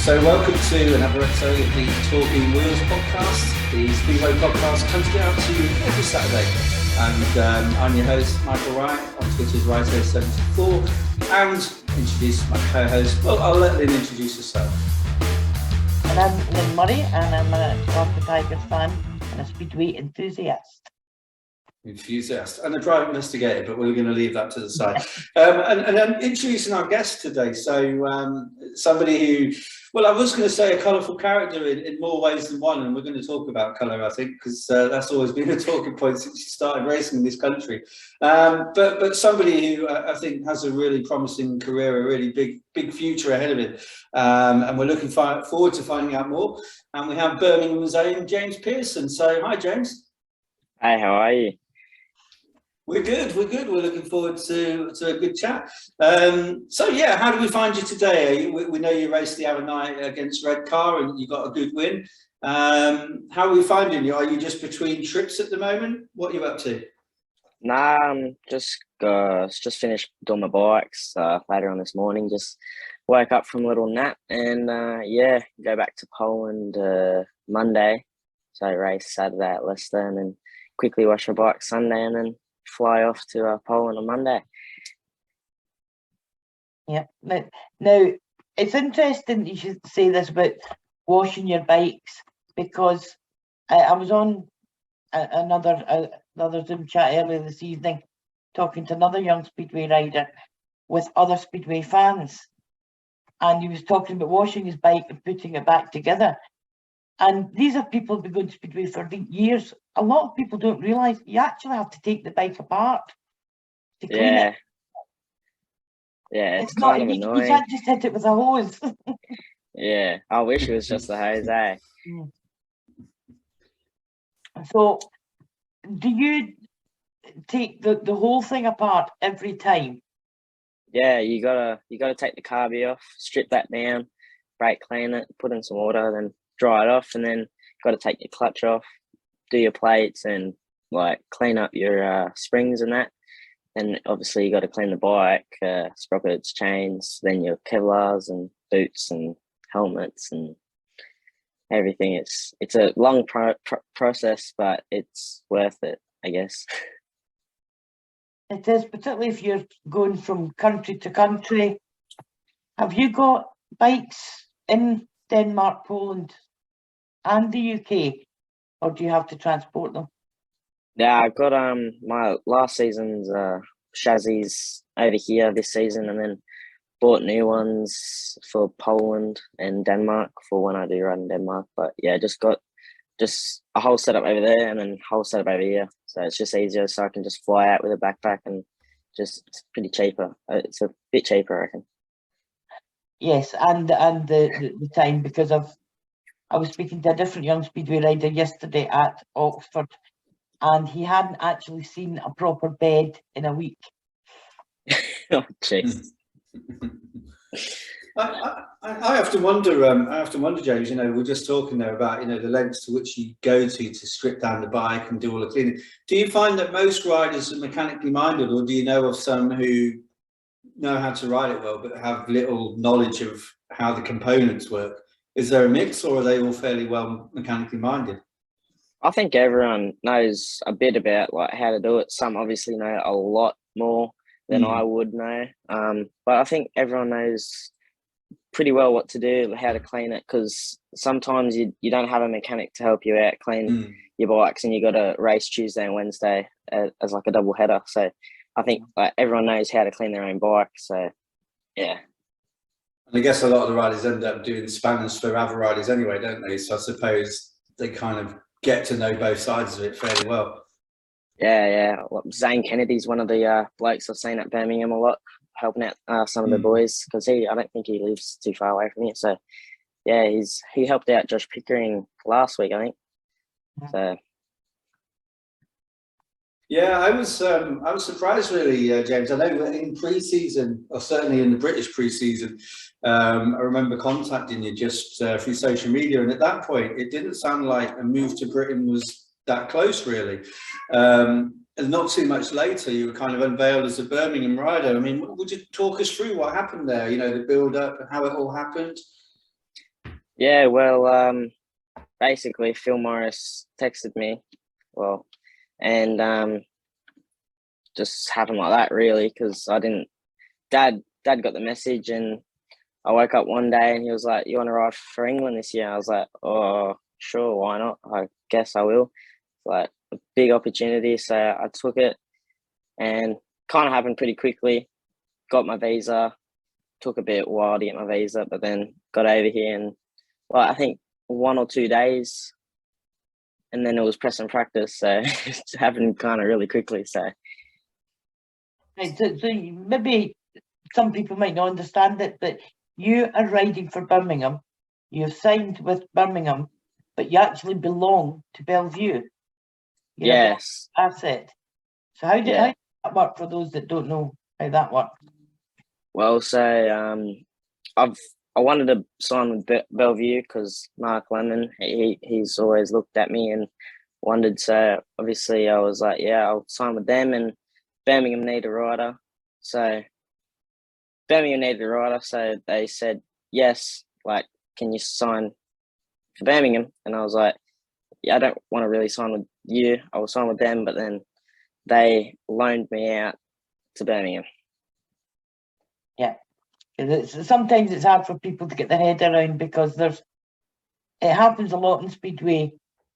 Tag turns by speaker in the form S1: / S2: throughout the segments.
S1: So welcome to another episode of the Talking Wheels podcast. The Speedway podcast comes down to you every Saturday. And I'm your host, Michael Wright, on Twitter's Righto74. And introduce my co-host. Well, I'll let Lynn introduce herself.
S2: And I'm Lynn Murray, and I'm a Glasgow Tigers fan and a Speedway enthusiast.
S1: And a driver investigator, but we're going to leave that to the side. And I'm introducing our guest today. So somebody who, well, I was going to say a colourful character in more ways than one, and we're going to talk about colour, I think, because that's always been a talking point since you started racing in this country. But somebody who I think has a really promising career, a really big future ahead of it, and we're looking forward to finding out more. And we have Birmingham's own James Pearson. So hi, James.
S3: Hi, how are you?
S1: We're good. We're looking forward to a good chat. So yeah, how do we find you today? We know you raced the other night against Redcar and you got a good win. How are we finding you? Are you just between trips at the moment? What are you up to?
S3: Nah, just finished doing my bikes later on this morning. Just woke up from a little nap and go back to Poland Monday. So race Saturday at Leicester and then quickly wash my bike Sunday and then fly off to Poland on Monday.
S2: Yeah. Now, it's interesting you should say this about washing your bikes, because I was on another Zoom chat earlier this evening talking to another young Speedway rider with other Speedway fans, and he was talking about washing his bike and putting it back together. And these are people who've been going to Speedway for years. A lot of people don't realise you actually have to take the bike apart to clean it.
S3: Yeah, it's kind of annoying.
S2: You can't just hit it with a hose.
S3: Yeah, I wish it was just a hose, eh?
S2: So, do you take the whole thing apart every time?
S3: Yeah, you gotta take the carby off, strip that down, brake clean it, put in some water, then dry it off, and then got to take your clutch off, do your plates, and like clean up your springs and that. And obviously you got to clean the bike, sprockets, chains, then your Kevlars and boots and helmets and everything. It's a long process, but it's worth it, I guess.
S2: It is, particularly if you're going from country to country. Have you got bikes in Denmark, Poland, and the UK, or do you have to transport them?
S3: Yeah, I got my last season's chassis over here this season, and then bought new ones for Poland and Denmark for when I do ride in Denmark. But yeah, just got a whole setup over there and then whole setup over here, so it's just easier, so I can just fly out with a backpack and it's pretty cheaper. It's a bit cheaper, I reckon.
S2: Yes, and the time, because I was speaking to a different young Speedway rider yesterday at Oxford, and he hadn't actually seen a proper bed in a week.
S3: Oh, jeez.
S1: I have to wonder, James. You know, we're just talking there about the lengths to which you go to strip down the bike and do all the cleaning. Do you find that most riders are mechanically minded, or do you know of some who know how to ride it well but have little knowledge of how the components work? Is there a mix, or are they all fairly well mechanically minded?
S3: I think everyone knows a bit about like how to do it. Some obviously know a lot more than I would know, but I think everyone knows pretty well what to do, how to clean it, because sometimes you don't have a mechanic to help you out clean your bikes, and you got to race Tuesday and Wednesday as like a double header. So I think like everyone knows how to clean their own bike. So yeah.
S1: And I guess a lot of the riders end up doing spanners for other riders anyway, don't they? So I suppose they kind of get to know both sides of it fairly well.
S3: Yeah. Well, Zane Kennedy's one of the blokes I've seen at Birmingham a lot, helping out some of the boys, because I don't think he lives too far away from here. So yeah, he helped out Josh Pickering last week, I think. So
S1: yeah, I was surprised really, James. I know in pre-season, or certainly in the British pre-season, I remember contacting you just through social media, and at that point, it didn't sound like a move to Britain was that close, really. And not too much later, you were kind of unveiled as a Birmingham rider. I mean, would you talk us through what happened there? You know, the build-up and how it all happened.
S3: Yeah, well, basically Phil Morris texted me, well, and just happened like that really, because I didn't. Dad got the message, and I woke up one day and he was like, "You want to ride for England this year?" I was like, "Oh, sure, why not? I guess I will." Like a big opportunity, so I took it, and kind of happened pretty quickly. Got my visa. Took a bit while to get my visa, but then got over here, and well, I think 1 or 2 days, and then it was press and practice, so it happened kind of really quickly. So
S2: Right, so maybe some people might not understand it, but you are riding for Birmingham. You've signed with Birmingham, but you actually belong to Belle Vue. You're a Belle
S3: yes,
S2: Vue asset. So how
S3: yeah.
S2: did that work for those that don't know how that works?
S3: Well, so I wanted to sign with Belle Vue because Mark Lemon, he's always looked at me and wondered. So obviously I was like, yeah, I'll sign with them, and Birmingham need a rider. So they said yes, like, can you sign for Birmingham? And I was like, yeah, I don't want to really sign with you. I will sign with them, but then they loaned me out to Birmingham.
S2: Yeah. Sometimes it's hard for people to get their head around because it happens a lot in speedway.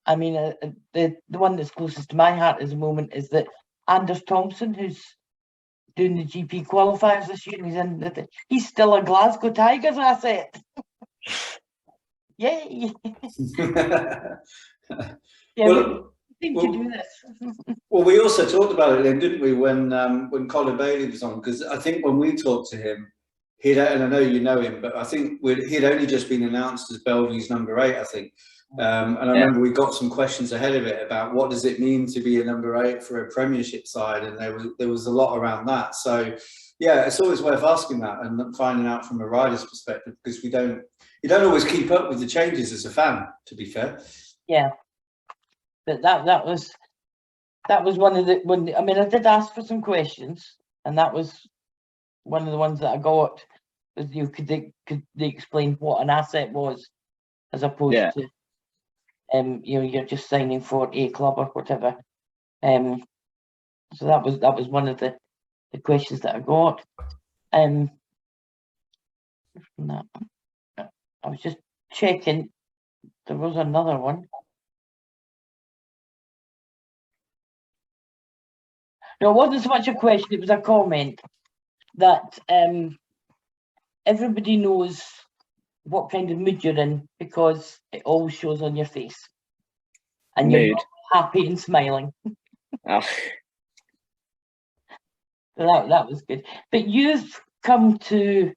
S2: I mean, the one that's closest to my heart at the moment is that Anders Thompson, who's doing the GP qualifiers this year, and he's still a Glasgow Tigers asset. Yay! Yeah,
S1: Well,
S2: we seem to do this.
S1: well, we also talked about it then, didn't we, when Colin Bailey was on? Because I think when we talked to him, and I know you know him, but I think he'd only just been announced as Belle Vue's number 8, I think. And I remember we got some questions ahead of it about what does it mean to be a number 8 for a Premiership side, and there was a lot around that. So yeah, it's always worth asking that and finding out from a rider's perspective, because you don't always keep up with the changes as a fan, to be fair.
S2: Yeah, but that was one of the I mean, I did ask for some questions, and that was one of the ones that I got. Was could they explain what an asset was, as opposed to you're just signing for a club or whatever. So that was one of the questions that I got. No, I was just checking. There was another one. No, it wasn't so much a question, it was a comment that everybody knows what kind of mood you're in because it always shows on your face. And you're not happy and smiling.
S3: Oh.
S2: So that was good. But you've come to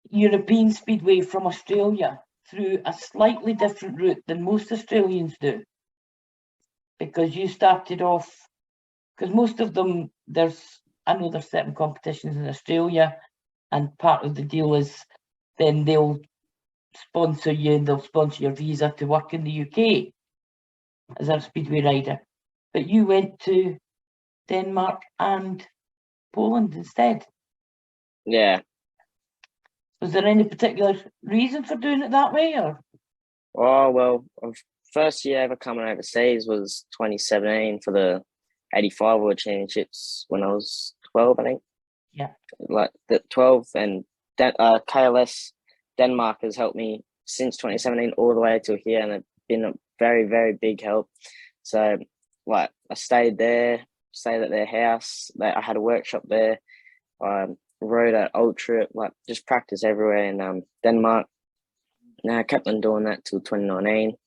S2: European Speedway from Australia through a slightly different route than most Australians do. Because you started off, because most of them, I know there's certain competitions in Australia, and part of the deal is then they'll sponsor you and they'll sponsor your visa to work in the UK as a speedway rider. But you went to Denmark and Poland instead.
S3: Yeah.
S2: Was there any particular reason for doing it that way, or?
S3: Oh, well, first year ever coming overseas was 2017 for the 85 World Championships when I was 12, I think.
S2: Yeah.
S3: Like the 12, and KLS Denmark has helped me since 2017 all the way till here, and it's been a very, very big help. So, like, I stayed at their house. I had a workshop there. Rode at Ultra, like, just practice everywhere in Denmark. Now I kept on doing that till 2019,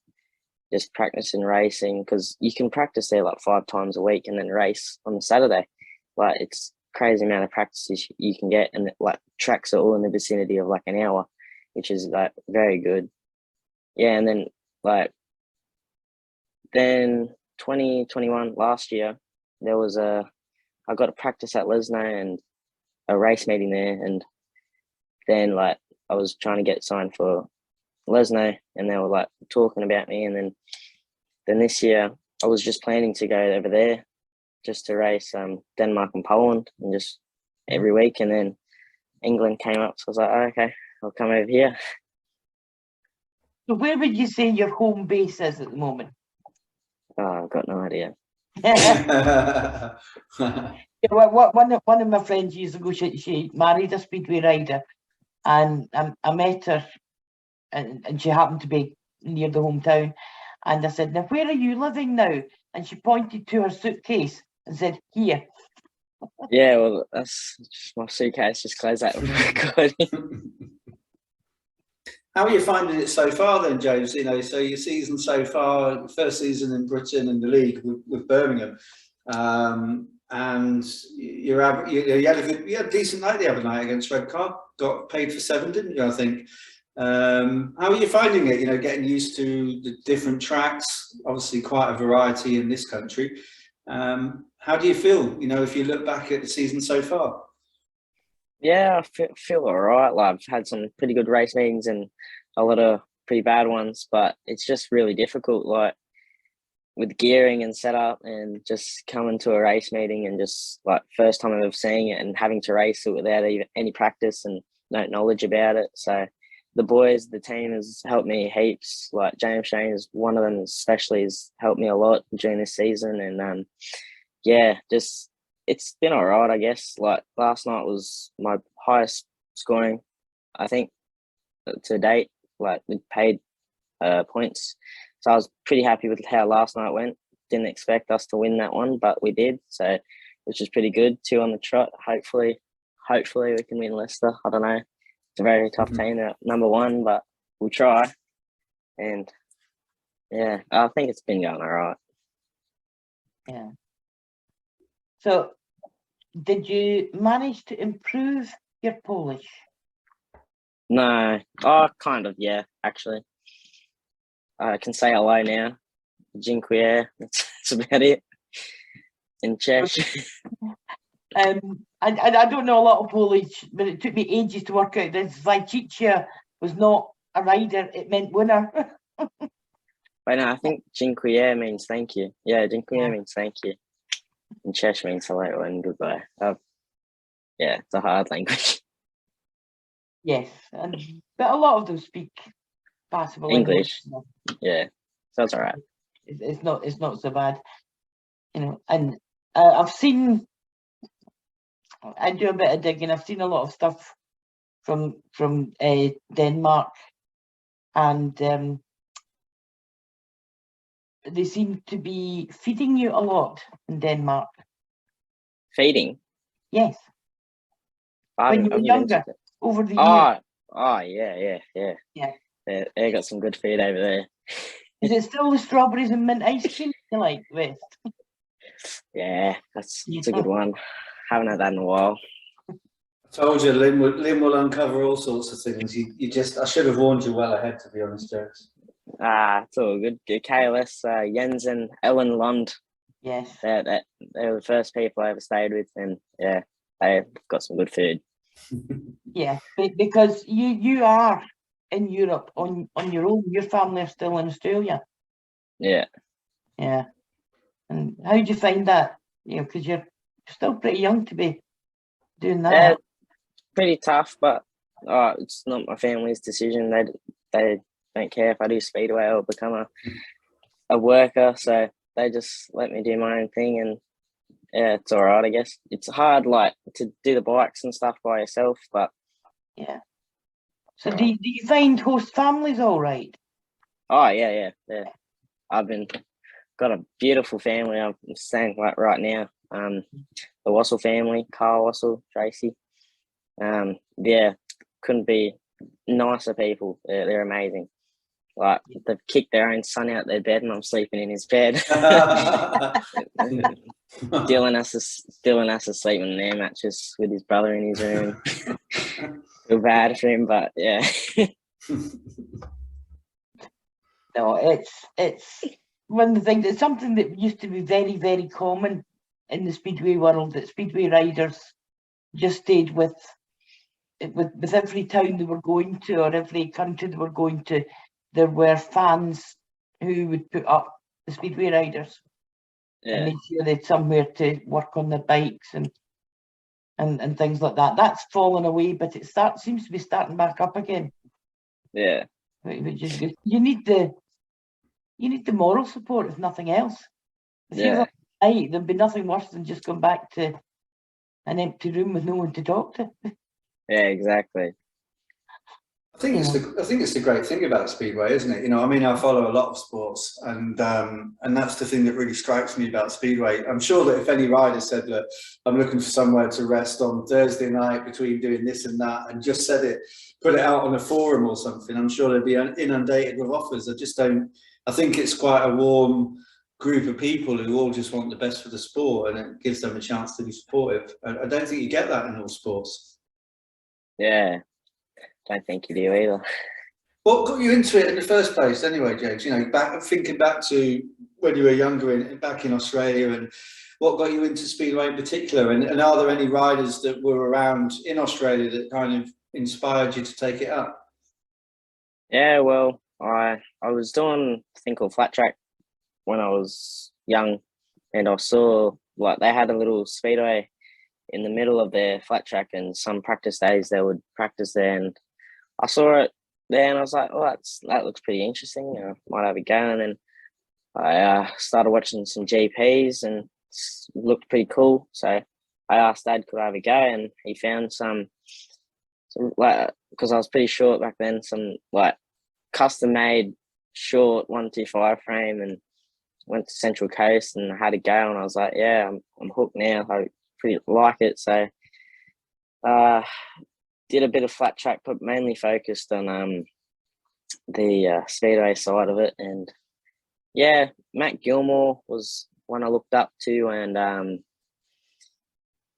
S3: just practicing racing, because you can practice there like 5 times a week and then race on the Saturday. Like, it's crazy amount of practices you can get, and like tracks are all in the vicinity of like an hour, which is like very good. Yeah, and then 2021 last year, I got to practice at Lesno and a race meeting there, and then like I was trying to get signed for Lesno, and they were like talking about me, and then this year I was just planning to go over there just to race Denmark and Poland, and just every week, and then England came up, so I was like, oh, okay, I'll come over here.
S2: So where would you say your home base is at the moment?
S3: Oh, I've got no idea.
S2: Yeah, well, one of my friends years ago, she married a speedway rider, and I met her, and she happened to be near the hometown, and I said, "Now where are you living now?" And she pointed to her suitcase and said, "Here."
S3: Yeah, well, that's just my suitcase. Just close that recording.
S1: How are you finding it so far then, James? You know, so your season so far, first season in Britain in the league with Birmingham, and you had a decent night the other night against Redcar. Got paid for 7, didn't you? I think. How are you finding it? You know, getting used to the different tracks. Obviously, quite a variety in this country. How do you feel? You know, if you look back at the season so far.
S3: Yeah, I feel all right. Like, I've had some pretty good race meetings and a lot of pretty bad ones, but it's just really difficult, like with gearing and setup, and just coming to a race meeting and just like first time ever seeing it and having to race it without even any practice and no knowledge about it. So the boys, the team has helped me heaps. Like James, one of them especially, has helped me a lot during this season, and yeah, just it's been all right, I guess. Like last night was my highest scoring, I think, to date. Like we paid points, so I was pretty happy with how last night went. Didn't expect us to win that one, but we did, so which is pretty good. 2 on the trot. Hopefully we can win Leicester. I don't know. It's a very tough team. They're number 1, but we'll try. And yeah, I think it's been going all right.
S2: Yeah. So, did you manage to improve your Polish?
S3: No, oh, kind of, yeah, actually. I can say hello now. Dziękuję. That's about it. In Czech.
S2: I don't know a lot of Polish, but it took me ages to work out this. Zajcicia was not a rider, it meant winner.
S3: Wait, no, I think dziękuję means thank you. Yeah, dziękuję means thank you. And Czech means hello and goodbye. Yeah, it's a hard language.
S2: Yes, but a lot of them speak passable English.
S3: Yeah, so it's all right.
S2: It's not so bad, you know. And I've seen, I do a bit of digging. I've seen a lot of stuff from Denmark, and they seem to be feeding you a lot in Denmark.
S3: Feeding?
S2: Yes. When you were younger, over the years.
S3: Oh, yeah.
S2: Yeah.
S3: They got some good feed over there.
S2: Is it still the strawberries and mint ice cream you like, West?
S3: Yeah, it's a good one. Haven't had that in a while.
S1: I told you, Lynn will uncover all sorts of things. I should have warned you well ahead, to be honest, James.
S3: It's all good. KLS, Jens and Ellen Lund.
S2: Yes.
S3: They were the first people I ever stayed with, and yeah, they've got some good food.
S2: Yeah, because you are in Europe on your own. Your family are still in Australia.
S3: Yeah.
S2: Yeah. And how do you find that? You know, because you're still pretty young to be doing that.
S3: Yeah, pretty tough, but it's not my family's decision. They don't care if I do speedway or become a worker, so they just let me do my own thing, and yeah, it's all right, I guess. It's hard, like, to do the bikes and stuff by yourself, but
S2: yeah. So do you find host families all right?
S3: Oh yeah. I've got a beautiful family. I'm staying right now. The Wassel family, Carl Wassel, Tracy. Yeah, couldn't be nicer people. They're amazing. Like, they've kicked their own son out their bed, and I'm sleeping in his bed. Dylan has to sleep in their mattress with his brother in his room. Feel bad for him, but yeah.
S2: No, it's one of the things. It's something that used to be very, very common in the speedway world, that speedway riders just stayed with every town they were going to, or every country they were going to. There were fans who would put up the speedway riders and make sure they had somewhere to work on their bikes and things like that. That's fallen away, but it seems to be starting back up again.
S3: Yeah,
S2: which is good. You need the moral support, if nothing else. If you were right, there'd be nothing worse than just going back to an empty room with no one to talk to.
S3: Yeah, exactly.
S1: I think it's the great thing about speedway, isn't it? You know, I mean, I follow a lot of sports, and that's the thing that really strikes me about speedway. I'm sure that if any rider said, "Look, I'm looking for somewhere to rest on Thursday night between doing this and that," and just put it out on a forum or something, I'm sure they'd be inundated with offers. I think it's quite a warm group of people who all just want the best for the sport, and it gives them a chance to be supportive. I don't think you get that in all sports.
S3: Yeah, don't think you do either.
S1: What got you into it in the first place, anyway, James? You know, thinking back to when you were younger, back in Australia, and what got you into speedway in particular? And are there any riders that were around in Australia that kind of inspired you to take it up?
S3: Yeah, well, I was doing a thing called flat track when I was young, and I saw like they had a little speedway in the middle of their flat track, and some practice days they would practice there, and I saw it there and I was like, oh, that looks pretty interesting. You know, might have a go. And then I started watching some GPs and it looked pretty cool. So I asked Dad, could I have a go? And he found some like, because I was pretty short back then, some like custom made short 125 frame, and went to Central Coast and had a go. And I was like, yeah, I'm hooked now. I pretty like it. So did a bit of flat track, but mainly focused on the speedway side of it. And yeah, Matt Gilmore was one I looked up to, and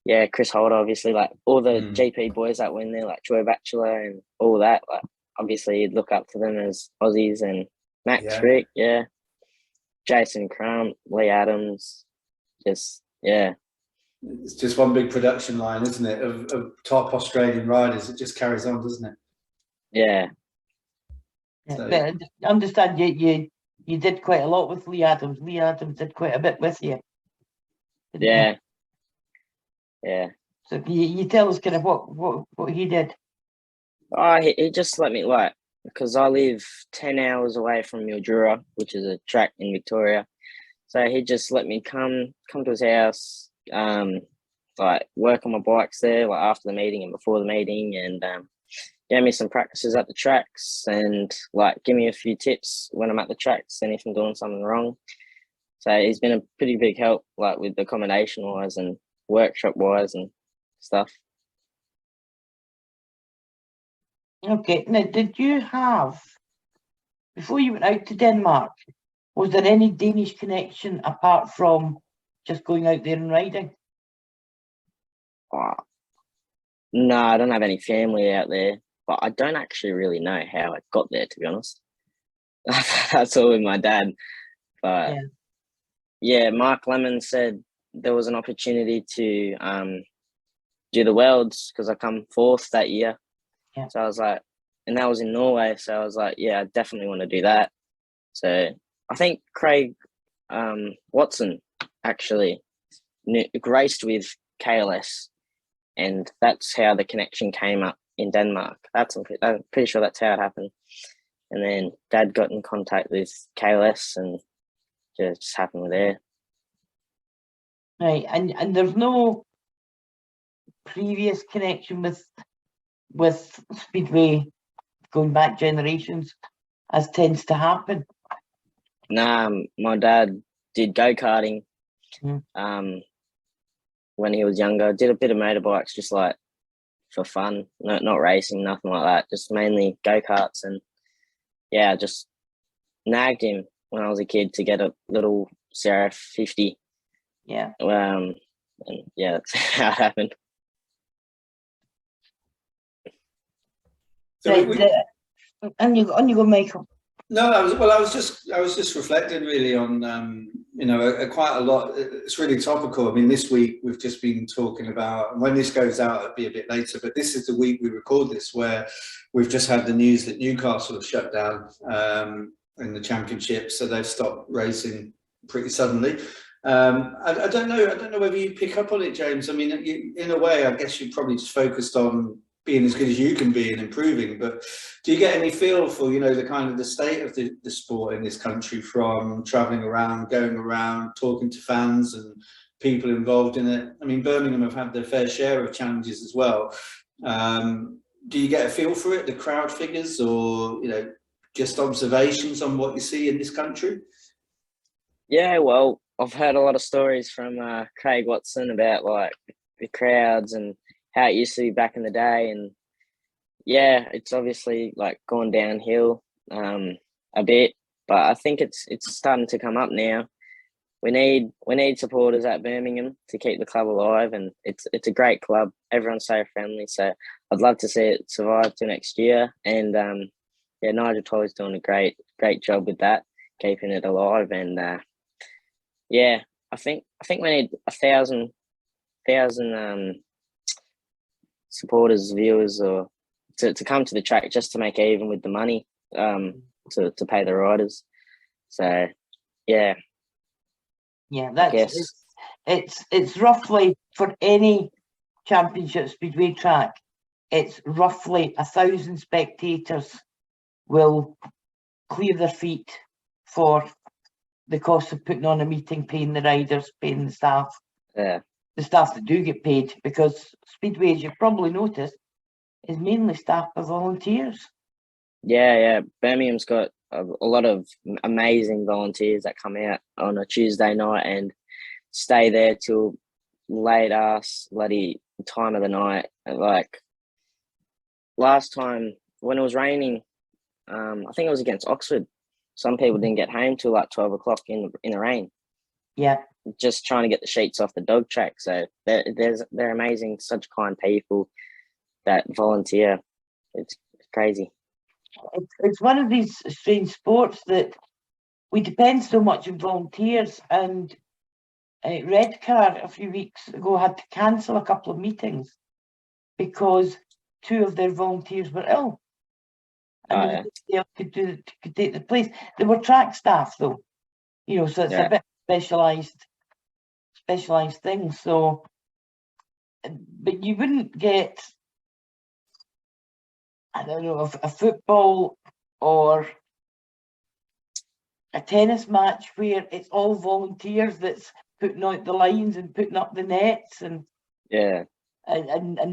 S3: yeah, Chris Holder, obviously, like all the GP boys that were in there, like Joy Batchelor and all that. Like obviously, you'd look up to them as Aussies, and Max Rick, Jason Crump, Lee Adams, just
S1: It's just one big production line, isn't it, of top Australian riders. It just carries on, doesn't it?
S3: Yeah.
S2: So, but I understand you did quite a lot with Lee Adams. Lee Adams did quite a bit with you.
S3: Yeah.
S2: You? Yeah. So you tell us kind of what he did.
S3: He just let me, like, because I live 10 hours away from Mildura, which is a track in Victoria. So he just let me come to his house, like work on my bikes there, like after the meeting and before the meeting, and gave me some practices at the tracks, and like give me a few tips when I'm at the tracks and if I'm doing something wrong. So he's been a pretty big help, like with accommodation wise and workshop wise and stuff.
S2: Okay, now did you have, before you went out to Denmark, was there any Danish connection apart from just going out there and riding?
S3: No, I don't have any family out there, but I don't actually really know how I got there, to be honest. That's all with my dad. But yeah, Mark Lemon said there was an opportunity to do the Worlds because I come fourth that year. Yeah. So I was like, and that was in Norway. So I was like, yeah, I definitely want to do that. So I think Craig Watson actually raced with KLS, and that's how the connection came up in Denmark. I'm pretty sure that's how it happened. And then Dad got in contact with KLS, and it just happened there.
S2: Right, and there's no previous connection with Speedway going back generations, as tends to happen.
S3: Nah, my dad did go-karting when he was younger. Did a bit of motorbikes just like for fun, not racing, nothing like that, just mainly go-karts. And yeah, just nagged him when I was a kid to get a little CRF 50.
S2: Yeah.
S3: And yeah, that's how it happened.
S2: So and you go, Michael.
S1: No, I was just reflecting really on quite a lot. It's really topical. I mean, this week we've just been talking about, and when this goes out, it'll be a bit later. But this is the week we record this, where we've just had the news that Newcastle have shut down in the championship, so they've stopped racing pretty suddenly. I don't know whether you pick up on it, James. I mean, in a way, I guess you probably just focused on being as good as you can be and improving. But do you get any feel for, you know, the kind of the state of the sport in this country from travelling around, going around, talking to fans and people involved in it? I mean, Birmingham have had their fair share of challenges as well. Do you get a feel for it, the crowd figures, or, you know, just observations on what you see in this country?
S3: Yeah, well, I've heard a lot of stories from Craig Watson about like the crowds and how it used to be back in the day, and yeah, it's obviously like gone downhill a bit, but I think it's starting to come up now. We need supporters at Birmingham to keep the club alive, and it's a great club. Everyone's so friendly, so I'd love to see it survive to next year. And yeah, Nigel Tolley's doing a great job with that, keeping it alive. And yeah, I think we need 1,000 supporters, viewers, or to come to the track just to make it even with the money to pay the riders. So yeah.
S2: Yeah, that's it's roughly, for any championship speedway track, it's roughly 1,000 spectators will clear their feet for the cost of putting on a meeting, paying the riders, paying the staff.
S3: Yeah.
S2: The staff that do get paid, because speedway, as you've probably noticed, is mainly staffed by volunteers.
S3: Yeah. Birmingham's got a lot of amazing volunteers that come out on a Tuesday night and stay there till late ass bloody time of the night. Like last time when it was raining, I think it was against Oxford. Some people didn't get home till like 12 o'clock in the rain.
S2: Yeah.
S3: Just trying to get the sheets off the dog track. So they're amazing, such kind people that volunteer. It's crazy.
S2: It's one of these strange sports that we depend so much on volunteers, and Redcar a few weeks ago had to cancel a couple of meetings because 2 of their volunteers were ill, and they could take the place. They were track staff though, you know, so it's a bit specialized thing. So, but you wouldn't get, I don't know, a football or a tennis match where it's all volunteers that's putting out the lines and putting up the nets and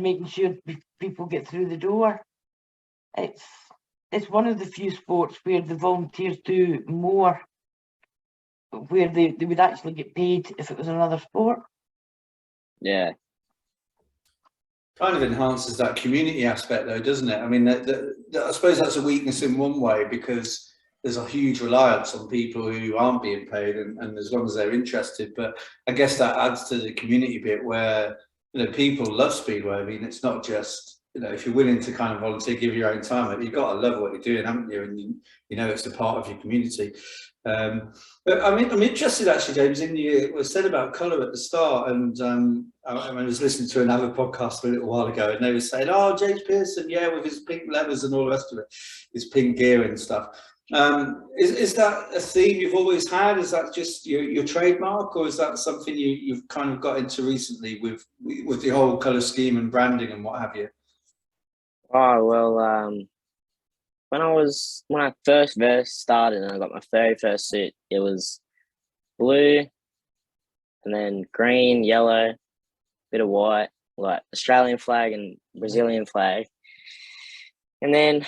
S2: making sure people get through the door. It's one of the few sports where the volunteers do more, where they would actually get paid if it was another sport.
S3: Yeah.
S1: Kind of enhances that community aspect though, doesn't it? I mean, I suppose that's a weakness in one way, because there's a huge reliance on people who aren't being paid, and as long as they're interested. But I guess that adds to the community bit where, you know, people love speedway. I mean, it's not just, you know, if you're willing to kind of volunteer, give your own time, you've got to love what you're doing, haven't you? And you know it's a part of your community. But I'm interested actually, James, in what was said about colour at the start, and I was listening to another podcast a little while ago, and they were saying, "Oh, James Pearson, yeah, with his pink leathers and all the rest of it, his pink gear and stuff." Is that a theme you've always had? Is that just your trademark, or is that something you've kind of got into recently with the whole colour scheme and branding and what have you?
S3: Oh well, when I first started and I got my very first suit, it was blue and then green, yellow, bit of white, like Australian flag and Brazilian flag. And then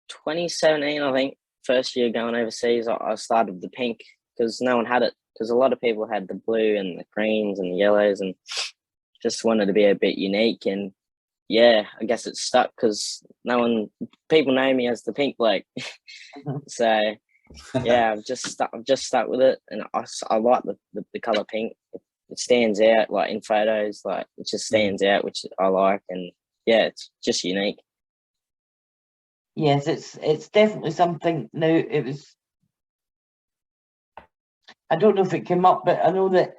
S3: 2017, I think, first year going overseas, I started with the pink because no one had it, because a lot of people had the blue and the greens and the yellows, and just wanted to be a bit unique. And yeah, I guess it stuck because people know me as the pink bloke. So yeah, I've just stuck with it, and I like the color pink. It stands out, like in photos, like it just stands out, which I like, and yeah, it's just unique.
S2: Yes, it's definitely something. Now it was, I don't know if it came up, but I know that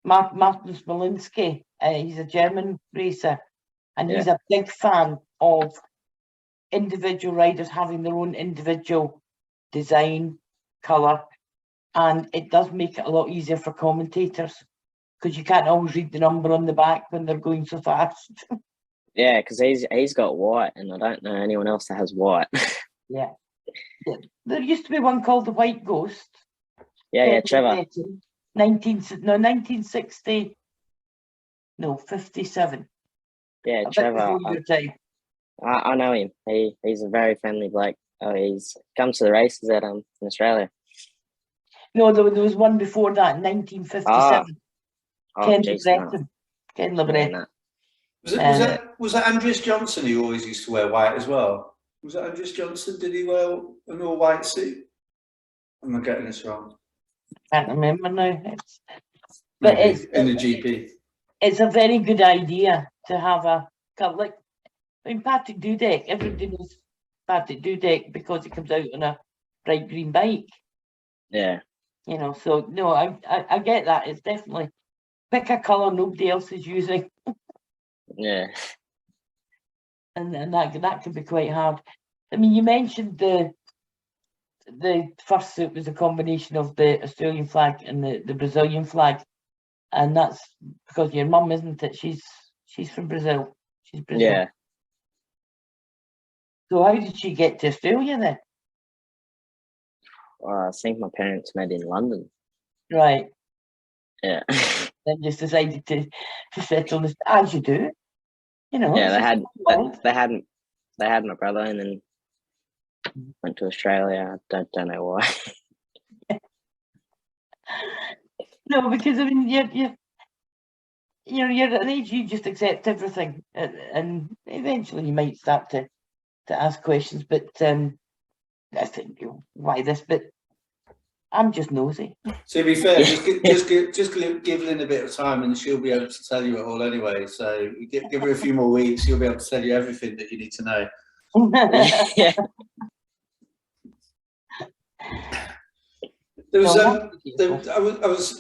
S2: Martin Smolinski, he's a German racer, and he's a big fan of individual riders having their own individual design, colour, and it does make it a lot easier for commentators, because you can't always read the number on the back when they're going so fast.
S3: Yeah, because he's got white, and I don't know anyone else that has white.
S2: Yeah. There used to be one called the White Ghost.
S3: Yeah, Trevor.
S2: 1960. No, 57.
S3: Yeah,
S2: A bit
S3: Trevor.
S2: before your time.
S3: I know him. He's a very friendly bloke. Oh, he's come to the races at in Australia.
S2: No, there was one before that, 1957. Ken
S3: jeez,
S2: Lebreton. Ken
S3: no.
S2: Lebreton.
S3: Yeah, no.
S1: Was that Andreas Johnson who always used to wear white as well? Was that Andreas Johnson? Did he wear an all white suit? Am I getting this wrong?
S2: Can't remember now.
S1: Maybe in the GP.
S2: It's a very good idea to have like, I mean, Patrick Dudek, everybody knows Patrick Dudek because he comes out on a bright green bike.
S3: Yeah.
S2: You know, so no, I get that. It's definitely pick a colour nobody else is using.
S3: Yeah.
S2: And that can be quite hard. I mean, you mentioned the first suit was a combination of the Australian flag and the Brazilian flag. And that's because your mum, isn't it? She's from Brazil. She's Brazil.
S3: Yeah.
S2: So how did she get to Australia then?
S3: I think my parents met in London.
S2: Right.
S3: Yeah.
S2: Then just decided to settle this, as you do. You know.
S3: Yeah, they had my brother, and then went to Australia. I don't know why.
S2: No, because I mean, you're at an age you just accept everything, and eventually you might start to ask questions. But I think why this? But I'm just nosy.
S1: To be fair, just give Lynn a bit of time, and she'll be able to tell you it all anyway. So give her a few more weeks; she'll be able to tell you everything that you need to know.
S3: Yeah.
S1: There was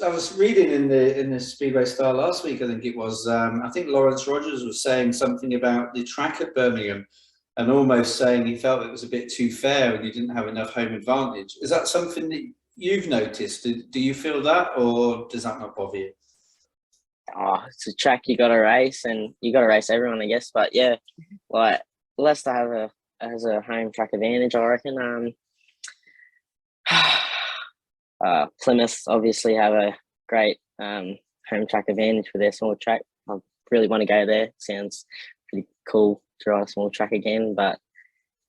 S1: I was reading in the Speedway Star last week. I think it was. I think Lawrence Rogers was saying something about the track at Birmingham, and almost saying he felt it was a bit too fair and you didn't have enough home advantage. Is that something that you've noticed? Do you feel that, or does that not bother you?
S3: Oh, it's a track you got to race, and you got to race everyone, I guess. But yeah, like Leicester has a home track advantage, I reckon. Plymouth obviously have a great home track advantage for their small track. I really want to go there. Sounds pretty cool to ride a small track again. But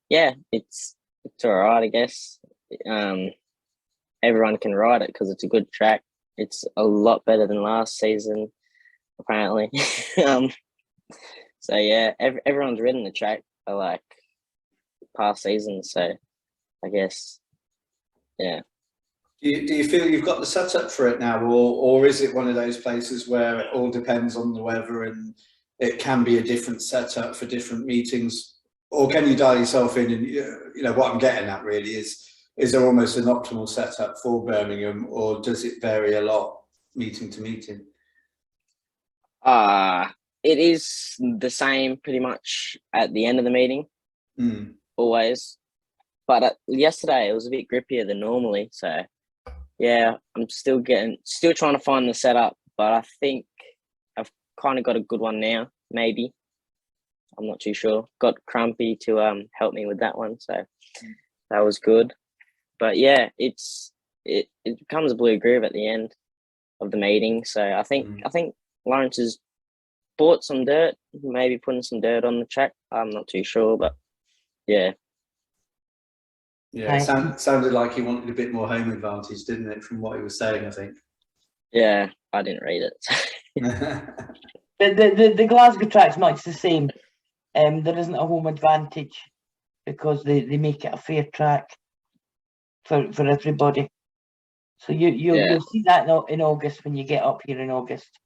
S3: yeah, it's all right, I guess. Everyone can ride it because it's a good track. It's a lot better than last season, apparently. So yeah, everyone's ridden the track for like past seasons. So I guess, yeah.
S1: Do you feel you've got the setup for it now, or is it one of those places where it all depends on the weather and it can be a different setup for different meetings, or can you dial yourself in? And you know what I'm getting at really is there almost an optimal setup for Birmingham, or does it vary a lot meeting to meeting?
S3: It is the same pretty much at the end of the meeting, always. But yesterday it was a bit grippier than normally, so. Yeah, I'm still trying to find the setup, but I think I've kind of got a good one now. Maybe, I'm not too sure. Got Crumpy to help me with that one, so that was good. But yeah, it becomes a blue groove at the end of the meeting. So I think Lawrence has bought some dirt, maybe putting some dirt on the track. I'm not too sure, but yeah.
S1: Yeah, it sounded like he wanted a bit more home advantage, didn't it, from what he was saying, I think.
S3: Yeah, I didn't read it.
S2: But the Glasgow track's much the same. There isn't a home advantage because they make it a fair track for everybody. So you'll see that in August when you get up here in August.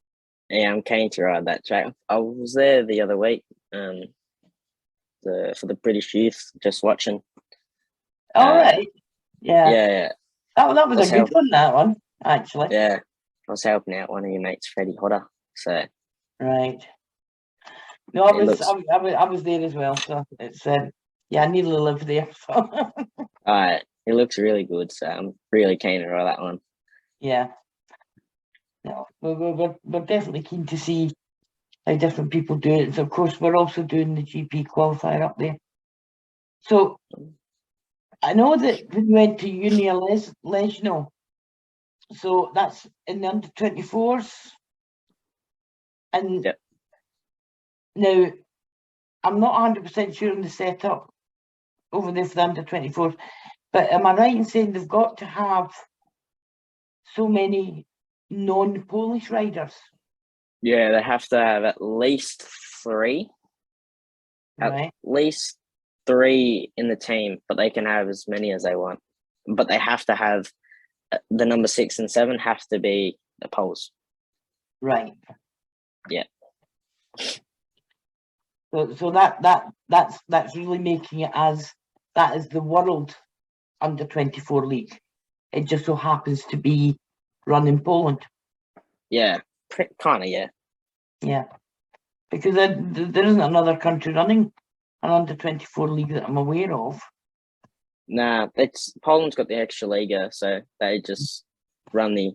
S3: Yeah, I'm keen to ride that track. I was there the other week for the British youth, just watching.
S2: All right. Yeah.
S3: Yeah.
S2: That was a good one, that one, actually.
S3: Yeah. I was helping out one of your mates, Freddie Hodder. So
S2: right. No, I was there as well. So it's I nearly live there. So.
S3: It looks really good. So I'm really keen to ride that one.
S2: Yeah. No, we're definitely keen to see how different people do it. So of course we're also doing the GP qualifier up there. So I know that we went to Uni Legno, so that's in the under 24s. And
S3: Yep.
S2: now I'm not 100% sure on the setup over there for the under 24s, but am I right in saying they've got to have so many non-Polish riders?
S3: Yeah, they have to have at least 3.
S2: Right.
S3: At least 3 in the team, but they can have as many as they want. But they have to have the number 6 and 7 have to be the Poles.
S2: Right.
S3: Yeah.
S2: So that's really making it as that is the world under 24 league. It just so happens to be run in Poland.
S3: Yeah, kind of, yeah.
S2: Yeah, because there isn't another country running an under 24 league that I'm aware of.
S3: Nah, Poland's got the extra Liga, so they just run the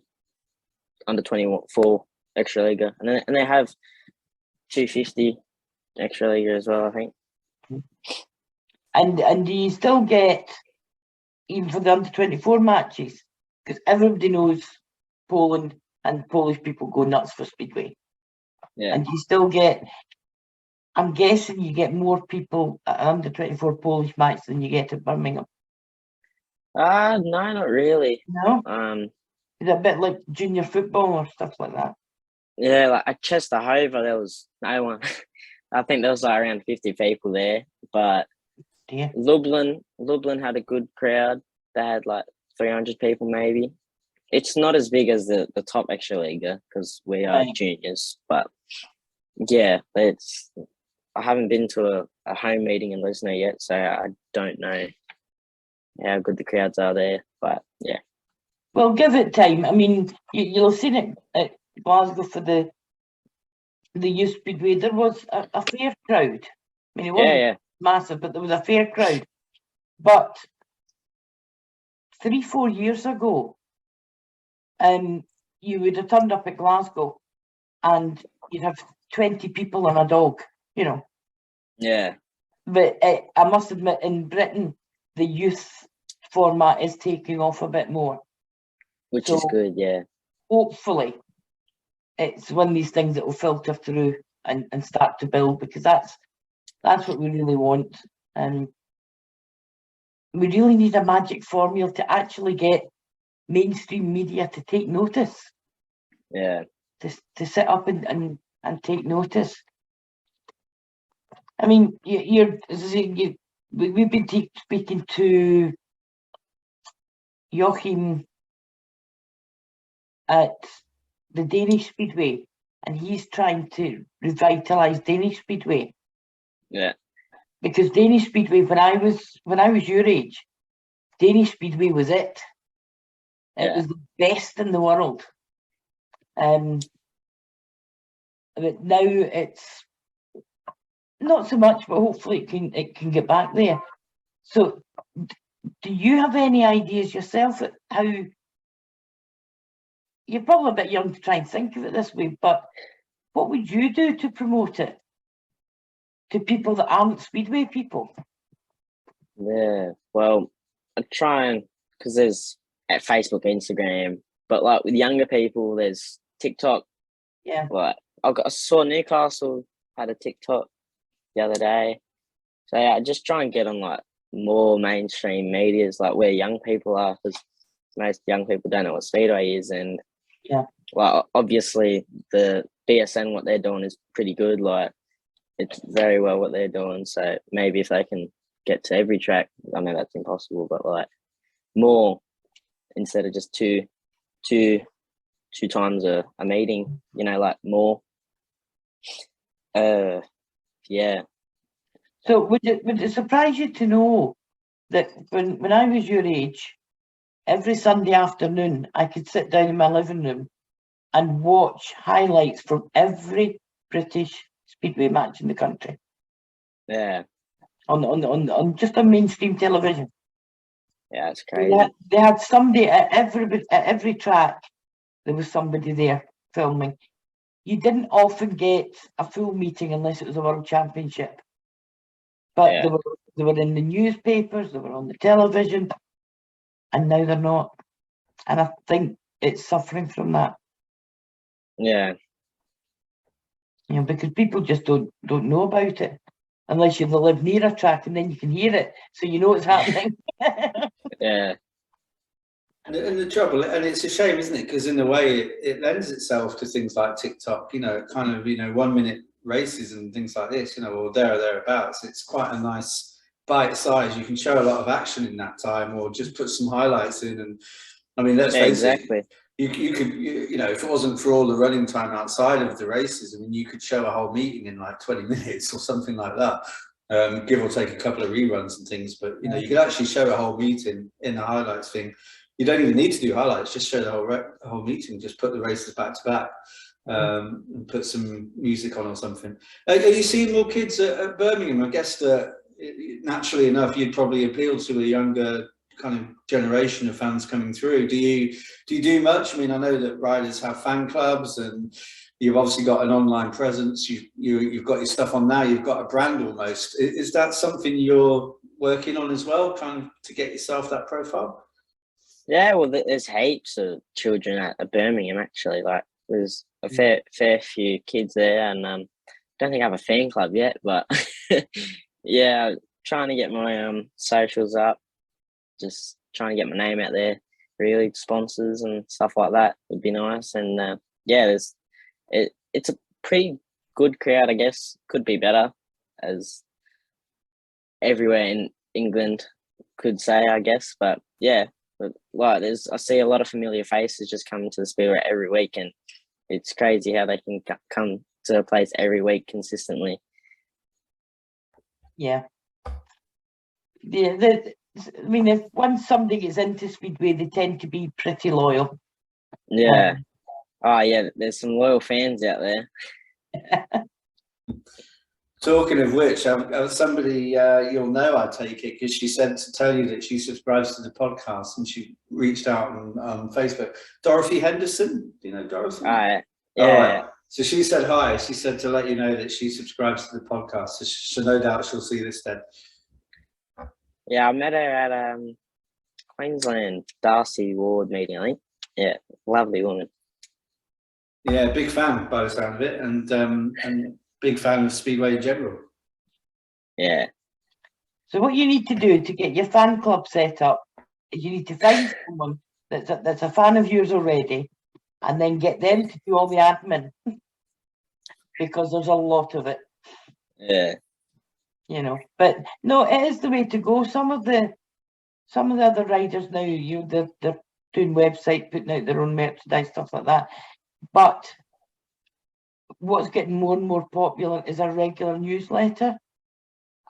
S3: under 24 extra Liga, and they have 250 extra Liga as well, I think.
S2: And do you still get, even for the under 24 matches, because everybody knows Poland and Polish people go nuts for speedway.
S3: Yeah.
S2: And you still get, I'm guessing you get more people at under 24 Polish match than you get at Birmingham.
S3: No, not really.
S2: No? Is it a bit like junior football or stuff like that?
S3: Yeah, like at Chesterhove, there was no one. I think there was like around 50 people there, but
S2: Dear.
S3: Lublin had a good crowd. They had like 300 people maybe. It's not as big as the top extra Liga because we are juniors, but yeah, I haven't been to a home meeting in Lisbon yet, so I don't know how good the crowds are there, but yeah.
S2: Well, give it time. I mean, you'll have seen it at Glasgow for the youth speedway. There was a fair crowd. I mean, it wasn't massive, but there was a fair crowd. But 3-4 years ago, you would have turned up at Glasgow and you'd have 20 people and a dog, you know.
S3: Yeah.
S2: But I must admit, in Britain, the youth format is taking off a bit more.
S3: Which is good, yeah.
S2: Hopefully, it's one of these things that will filter through and start to build, because that's what we really want. We really need a magic formula to actually get mainstream media to take notice.
S3: Yeah.
S2: To sit up and take notice. I mean, we've been speaking to Joachim at the Danish Speedway, and he's trying to revitalise Danish Speedway.
S3: Yeah.
S2: Because Danish Speedway, when I was your age, Danish Speedway was it. It was the best in the world. But now it's not so much, but hopefully it can get back there. So, do you have any ideas yourself at how? You're probably a bit young to try and think of it this way, but what would you do to promote it to people that aren't speedway people?
S3: Yeah, well, I try and, because there's at Facebook, Instagram, but like with younger people, there's TikTok.
S2: Yeah.
S3: Like I saw Newcastle had a TikTok the other day, so yeah, I just try and get on like more mainstream medias, like where young people are, because most young people don't know what speedway is, and well, obviously the BSN, what they're doing is pretty good. Like it's very well what they're doing. So maybe if they can get to every track, I know that's impossible, but like more instead of just two times a meeting, you know, like more. Yeah.
S2: So would it surprise you to know that when I was your age, every Sunday afternoon I could sit down in my living room and watch highlights from every British speedway match in the country.
S3: Yeah.
S2: On just on mainstream television.
S3: Yeah, it's crazy.
S2: They had somebody at every track. There was somebody there filming. you didn't often get a full meeting unless it was a world championship. But
S3: Yeah.
S2: they were in the newspapers, they were on the television, and now they're not. And I think it's suffering from that.
S3: Yeah.
S2: You know, because people just don't know about it unless you live near a track, and then you can hear it, so you know it's happening.
S3: Yeah.
S1: And the trouble, and it's a shame, isn't it? Because in a way, it lends itself to things like TikTok. You know, kind of 1 minute races and things like this. Or there or thereabouts. It's quite a nice bite size. You can show a lot of action in that time, or just put some highlights in. And I mean, let's face it. You could, if it wasn't for all the running time outside of the races, I mean, you could show a whole meeting in like 20 minutes or something like that, give or take a couple of reruns and things. But, you could actually show a whole meeting in the highlights thing. You don't even need to do highlights, just show the whole meeting, just put the races back to back, and put some music on or something. Are you seeing more kids at Birmingham? I guess that naturally enough, you'd probably appeal to a younger kind of generation of fans coming through. Do you do much? I mean, I know that riders have fan clubs, and you've obviously got an online presence. You've got your stuff on now. You've got a brand almost. Is that something you're working on as well, trying to get yourself that profile?
S3: Yeah, well, there's heaps of children at Birmingham actually. Like, there's a fair few kids there, and don't think I have a fan club yet, but yeah, trying to get my socials up. Just trying to get my name out there, really, sponsors and stuff like that would be nice. And yeah, it's a pretty good crowd, I guess. Could be better, as everywhere in England could say, I guess. But yeah, like I see a lot of familiar faces just coming to the speedway every week, and it's crazy how they can come to a place every week consistently.
S2: Yeah. I mean, once somebody gets into speedway, they tend to be pretty loyal.
S3: Yeah. Oh yeah, there's some loyal fans out there.
S1: Talking of which, somebody you'll know, I take it, because she said to tell you that she subscribes to the podcast, and she reached out on Facebook. Dorothy Henderson, do you know Dorothy?
S3: Yeah.
S1: All right. So she said hi. She said to let you know that she subscribes to the podcast. So no doubt she'll see this then.
S3: Yeah, I met her at Queensland Darcy Ward meeting, I think. Yeah, lovely woman.
S1: Yeah, big fan by the sound of it, and big fan of speedway in general.
S3: Yeah.
S2: So what you need to do to get your fan club set up is you need to find someone that's a fan of yours already, and then get them to do all the admin, because there's a lot of it.
S3: Yeah.
S2: But no, it is the way to go. Some of the other riders now, they're doing website, putting out their own merchandise, stuff like that. But what's getting more and more popular is a regular newsletter,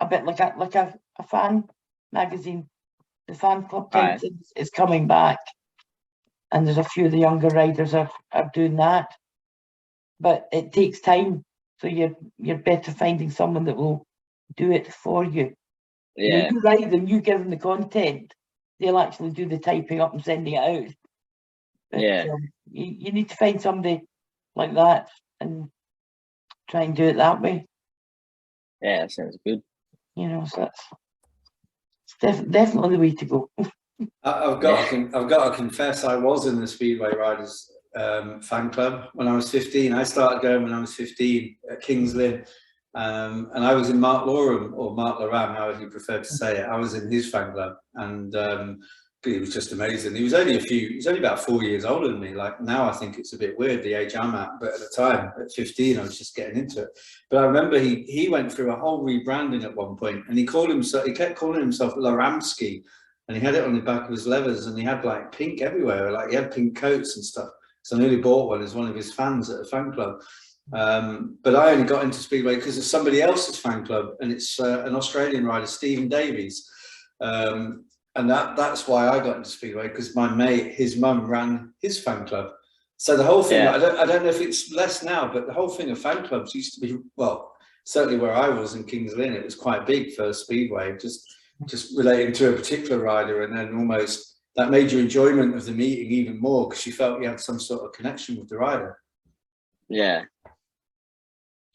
S2: a bit like a fan magazine. The fan club type is coming back, and there's a few of the younger riders are doing that. But it takes time, so you're better finding someone that will do it for you.
S3: Yeah.
S2: You write them, you give them the content, they'll actually do the typing up and sending it out. But,
S3: yeah.
S2: You need to find somebody like that and try and do it that way.
S3: Yeah, sounds good.
S2: So it's definitely the way to go.
S1: I've got to confess, I was in the Speedway Riders fan club when I was 15. I started going when I was 15 at Kings Lynn, and I was in Mark Loram, or Mark Loram, however you prefer to say it. I was in his fan club, and it was just amazing. He was only about 4 years older than me. Like now, I think it's a bit weird the age I'm at, but at the time, at 15, I was just getting into it. But I remember he went through a whole rebranding at one point, and he kept calling himself Laramsky, and he had it on the back of his leathers, and he had like pink everywhere, like he had pink coats and stuff. So I nearly bought one as one of his fans at a fan club. But I only got into Speedway because of somebody else's fan club, and it's an Australian rider, Stephen Davies. And that's why I got into Speedway, because my mate, his mum ran his fan club. So the whole thing, I don't know if it's less now, but the whole thing of fan clubs used to be, well, certainly where I was in Kings Lynn, it was quite big for Speedway, just relating to a particular rider, and then almost that made your enjoyment of the meeting even more, because you felt you had some sort of connection with the rider.
S3: Yeah.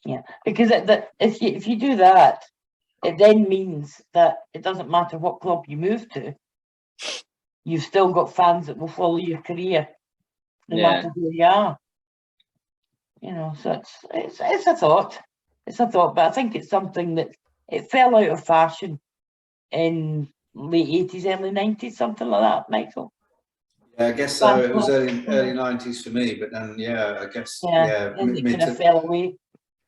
S2: Yeah, because if you do that, it then means that it doesn't matter what club you move to, you've still got fans that will follow your career, no matter who you are. You know, so it's a thought. It's a thought, but I think it's something that it fell out of fashion in late 80s, early 90s, something like that, Michael.
S1: Yeah, I guess so. It was early 90s for me, but then I guess
S2: it kind of fell away.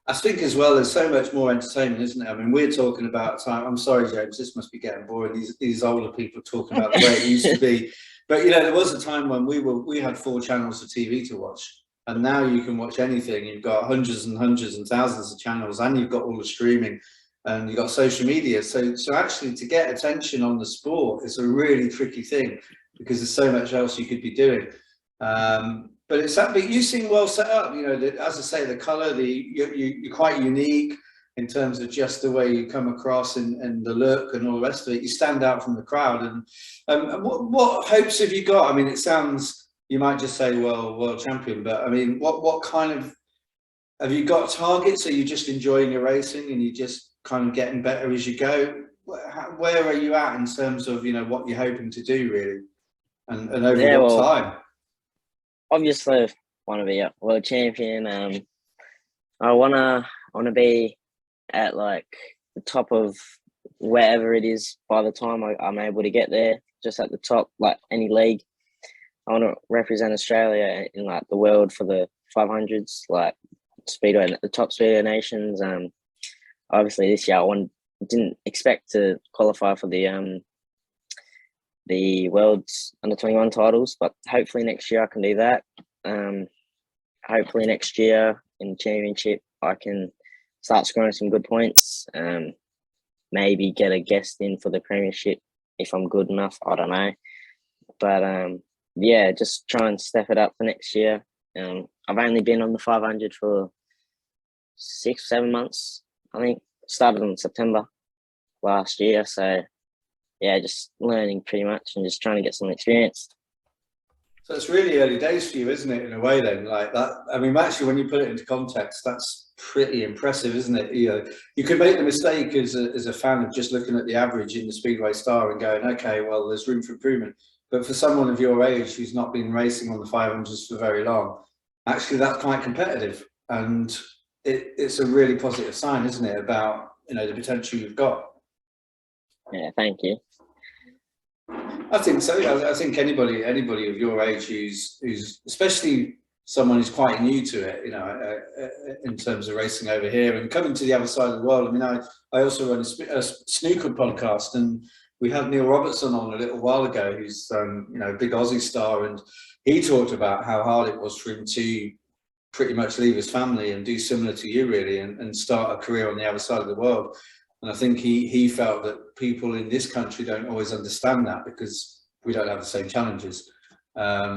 S1: I think as well, there's so much more entertainment, isn't it? I mean, we're talking about time. I'm sorry, James, this must be getting boring. These older people talking about the way it used to be. But there was a time when we had 4 channels of TV to watch, and now you can watch anything. You've got hundreds and hundreds and thousands of channels, and you've got all the streaming, and you've got social media. So actually, to get attention on the sport is a really tricky thing, because there's so much else you could be doing. But you seem well set up. As I say, the colour, you're quite unique in terms of just the way you come across and the look and all the rest of it. You stand out from the crowd. And what hopes have you got? I mean, it sounds, you might just say, well, world champion, but I mean, what kind of, have you got targets? Are you just enjoying your racing and you just kind of getting better as you go? Where are you at in terms of what you're hoping to do really, and over what time?
S3: Obviously, I want to be a world champion. I wanna be at like the top of wherever it is by the time I'm able to get there. Just at the top, like any league. I want to represent Australia in like the world for the 500s, like speedway, the top speedway nations. Obviously this year didn't expect to qualify for the world's under-21 titles, but hopefully next year I can do that. Hopefully next year in the championship I can start scoring some good points. Maybe get a guest in for the premiership if I'm good enough. I don't know, but just try and step it up for next year. I've only been on the 500 for 6 or 7 months. I think started in September last year, so just learning pretty much and just trying to get some experience.
S1: So it's really early days for you, isn't it, in a way then, like that? I mean, actually, when you put it into context, that's pretty impressive, isn't it? You could make the mistake as a fan of just looking at the average in the Speedway Star and going, okay, well, there's room for improvement. But for someone of your age who's not been racing on the 500s for very long, actually, that's quite competitive. And it's a really positive sign, isn't it, about, the potential you've got.
S3: Yeah, thank you.
S1: I think so. I think anybody of your age who's especially someone who's quite new to it, in terms of racing over here and coming to the other side of the world. I mean, I also run a snooker podcast, and we had Neil Robertson on a little while ago, who's a big Aussie star, and he talked about how hard it was for him to pretty much leave his family and do similar to you really, and start a career on the other side of the world. And I think he felt that people in this country don't always understand that because we don't have the same challenges. But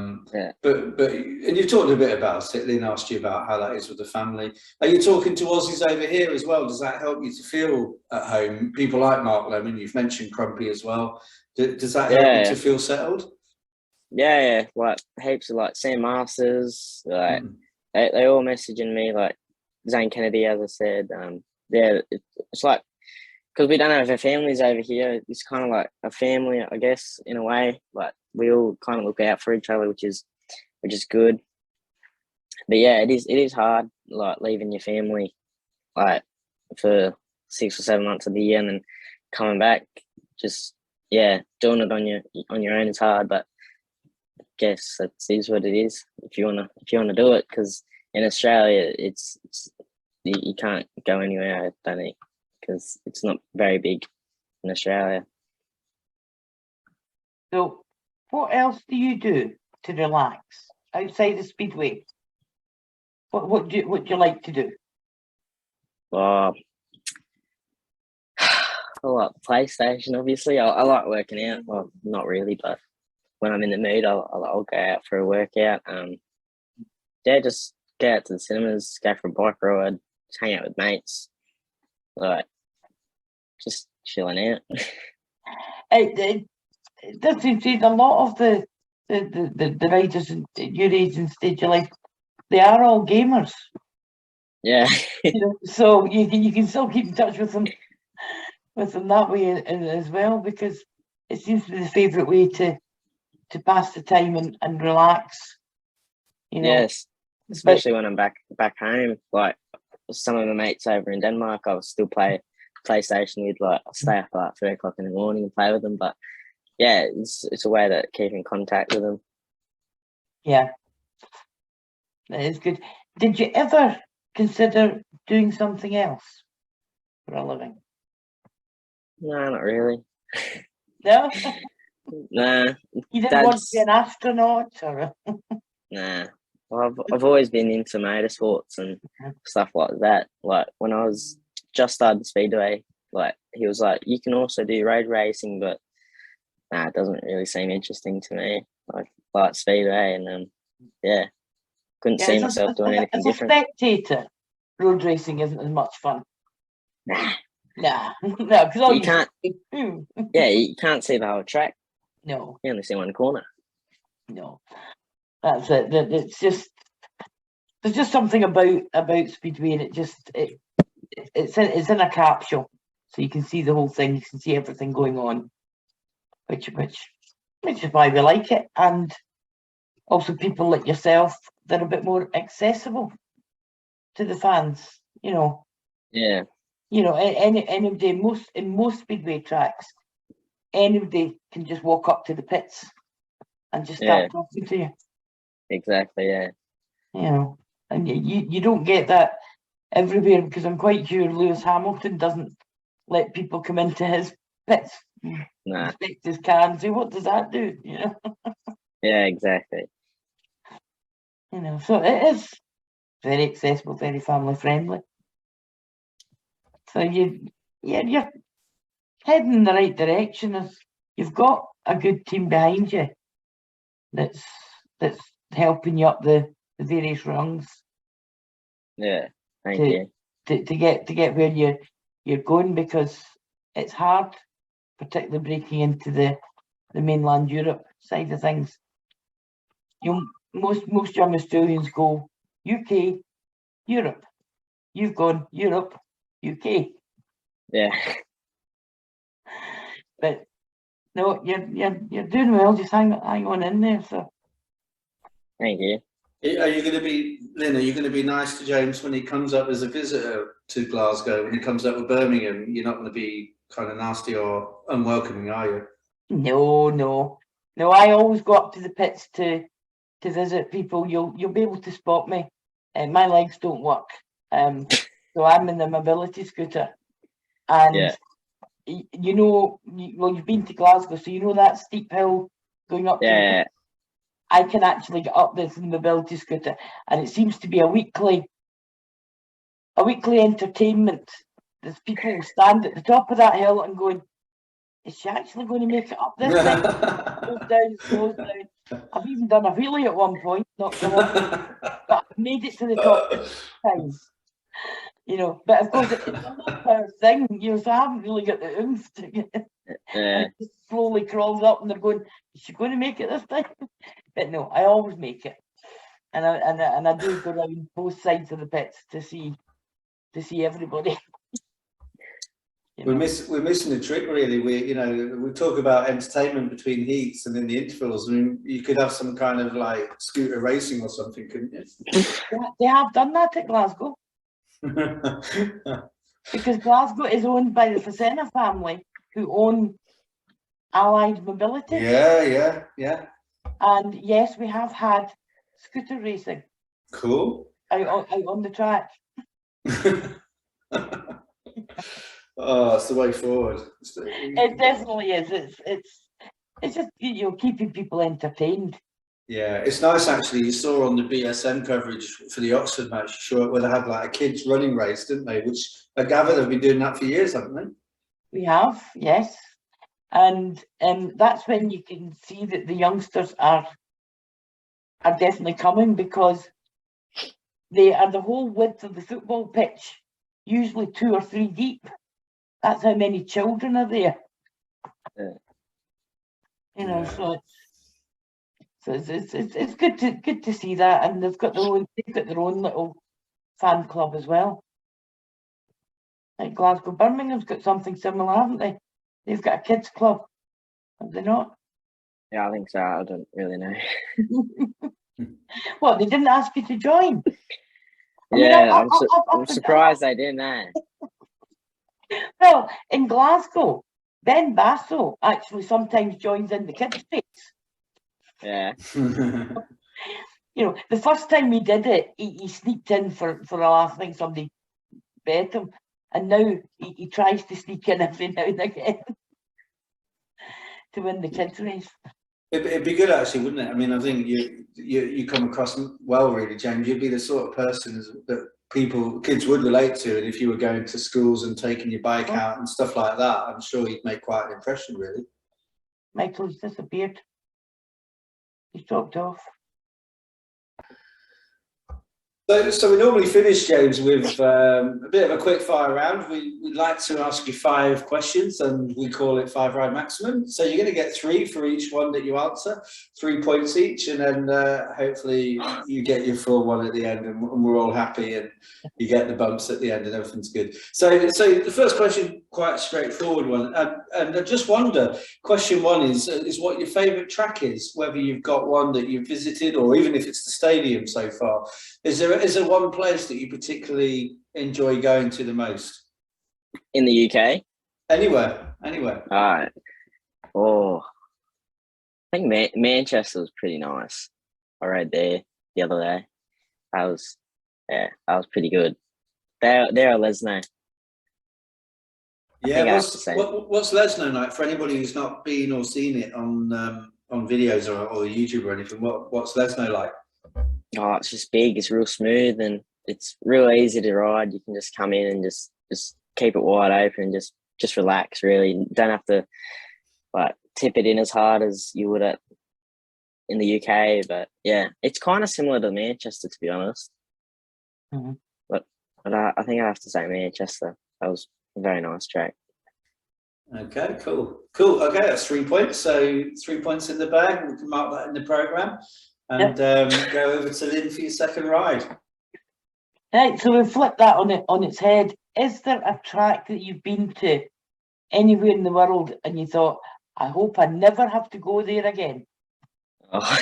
S1: and you've talked a bit about it. Lynn asked you about how that is with the family. Are you talking to Aussies over here as well? Does that help you to feel at home? People like Mark Lemon, you've mentioned Crumpy as well. Does that help you to feel settled?
S3: Yeah, like heaps of like Sam Masters, like they all messaging me, like Zane Kennedy, as I said. It's like, because we don't have our families over here, it's kind of like a family, I guess, in a way. Like we all kind of look out for each other, which is good. But it is hard, like leaving your family, like for 6 or 7 months of the year and then coming back. Just doing it on your own is hard, but I guess that is what it is. If you wanna do it, because in Australia, it's you can't go anywhere, I don't think, because it's not very big in Australia.
S2: So, what else do you do to relax outside the speedway? What do you like to do?
S3: Well, I like PlayStation, obviously. I like working out. Well, not really, but when I'm in the mood, I'll go out for a workout. Just go out to the cinemas, go for a bike ride, just hang out with mates, like just chilling out.
S2: It does seem to be a lot of the riders in your age and stage of life, they are all gamers.
S3: Yeah.
S2: So you can still keep in touch with them that way as well, because it seems to be the favourite way to pass the time and relax.
S3: Yes, especially when I'm back home. Like some of my mates over in Denmark, I'll still play PlayStation with. Like I'll stay up at like 3 o'clock in the morning and play with them. But yeah, it's a way to keep in contact with them.
S2: Yeah, that is good. Did you ever consider doing something else for a living?
S3: No, not really.
S2: No,
S3: Nah,
S2: you didn't want to be an astronaut, or
S3: nah. Well, I've always been into motorsports and stuff like that. Like when I was just started speedway, like he was like, you can also do road racing, but nah, it doesn't really seem interesting to me. Like speedway, and yeah, couldn't see myself doing anything
S2: as
S3: different.
S2: a spectator, road racing isn't as much fun.
S3: Nah,
S2: no, because
S3: you can't. Yeah, you can't see the whole track.
S2: No,
S3: you only see one corner.
S2: No, that's it. It's just there's just something about speedway, and it's in a capsule, so you can see the whole thing. You can see everything going on, which is why we like it, and also people like yourself, they're a bit more accessible to the fans.
S3: Yeah.
S2: Anybody in most speedway tracks, anybody can just walk up to the pits and just start talking to you.
S3: Exactly. Yeah.
S2: And you don't get that everywhere, because I'm quite sure Lewis Hamilton doesn't let people come into his pits.
S3: Nah.
S2: Inspect his car and say, what does that do?
S3: Yeah, exactly.
S2: So it is very accessible, very family friendly. So you're heading in the right direction. As you've got a good team behind you that's helping you up the various rungs.
S3: Yeah, thank you.
S2: To get where you're going, because it's hard, particularly breaking into the mainland Europe side of things. Most young Australians go UK, Europe. You've gone Europe, UK.
S3: Yeah.
S2: But no, you're doing well. Just hang on in there. So.
S3: Thank you.
S1: Are you going to be, Lynn, are you going to be nice to James when he comes up as a visitor to Glasgow, when he comes up with Birmingham? You're not going to be kind of nasty or unwelcoming, are you?
S2: No. I always go up to the pits to visit people. You'll be able to spot me. My legs don't work, so I'm in the mobility scooter. And you've been to Glasgow, so you know that steep hill going up.
S3: Yeah.
S2: I can actually get up this in the mobility scooter, and it seems to be a weekly entertainment. There's people who stand at the top of that hill and going, is she actually going to make it up this thing? Slows down. I've even done a wheelie at one point, not come off, but I made it to the top times. But of course it's a low power thing, so I haven't really got the oomph to get it. It just slowly crawls up, and they're going, is she going to make it this time? But no, I always make it. And I do go around both sides of the pits to see everybody.
S1: We're missing the trick, really. We talk about entertainment between heats and in the intervals. I mean, you could have some kind of like scooter racing or something, couldn't you?
S2: They have done that at Glasgow. Because Glasgow is owned by the Fasenna family, who own Allied Mobility.
S1: Yeah.
S2: And yes, we have had scooter racing.
S1: Cool.
S2: Out on the track.
S1: Oh, that's the way forward.
S2: It definitely is. It's just keeping people entertained.
S1: Yeah, it's nice actually. You saw on the BSN coverage for the Oxford match, where they had like a kids running race, didn't they? Which I gather they've been doing that for years, haven't they?
S2: We have, yes. And that's when you can see that the youngsters are definitely coming, because they are the whole width of the football pitch, usually 2 or 3 deep. That's how many children are there. So it's good to see that, and they've got their own little fan club as well. Like Glasgow, Birmingham's got something similar, haven't they? They've got a kids club, have they not?
S3: Yeah, I think so. I don't really know.
S2: What, they didn't ask you to join?
S3: Yeah, I'm surprised they didn't.
S2: Well, in Glasgow, Ben Basso actually sometimes joins in the kids' space.
S3: Yeah.
S2: You know, the first time he did it, he sneaked in for a laugh. I think somebody bet him. And now he tries to sneak in every now and again to win the kids' race.
S1: It'd be good actually, wouldn't it? I mean, I think you come across well, really, James. You'd be the sort of person that kids would relate to, and if you were going to schools and taking your bike out and stuff like that, I'm sure you'd make quite an impression, really.
S2: Michael's disappeared. He's dropped off.
S1: So we normally finish, James, with a bit of a quick fire round. We'd like to ask you 5 questions, and we call it 5 ride maximum. So you're going to get 3 for each one that you answer, 3 points each, and then hopefully you get your full one at the end, and we're all happy, and you get the bumps at the end, and everything's good. So the first question, quite a straightforward one, and I just wonder. Question 1 is what your favourite track is, whether you've got one that you've visited, or even if it's the stadium so far. Is there one place that you particularly enjoy going to the most?
S3: In the UK?
S1: Anywhere.
S3: All right. Oh, I think Manchester was pretty nice. I rode there the other day. That was pretty good. They're a Lesno.
S1: Yeah, what's Lesno like for anybody who's not been or seen it on videos or YouTube or anything? What's Lesno like?
S3: Oh, it's just big. It's real smooth and it's real easy to ride. You can just come in and just keep it wide open and just relax. Really, you don't have to like tip it in as hard as you would in the UK. But yeah, it's kind of similar to Manchester, to be honest.
S2: Mm-hmm.
S3: But I think I have to say Manchester. That was a very nice track.
S1: Okay, cool. Okay, that's 3 points. So 3 points in the bag. We can mark that in the programme. And go over to Lynn for your second ride.
S2: Right, so we flip that on its head. Is there a track that you've been to anywhere in the world and you thought, I hope I never have to go there again?
S3: Oh.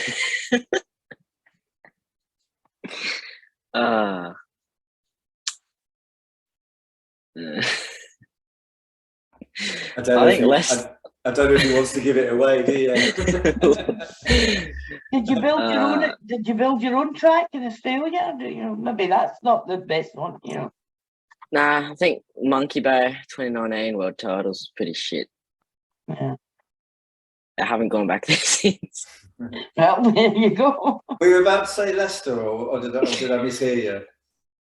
S3: I
S1: don't know if he wants to give it away, do you?
S2: Did you build your own track in Australia? You know, maybe that's not the best one, you know.
S3: Nah, I think Monkey Bay 2019 World Titles was pretty shit.
S2: Yeah.
S3: I haven't gone back there since.
S2: Well, there you go.
S1: Were you about to say Leicester, or did I mishear you?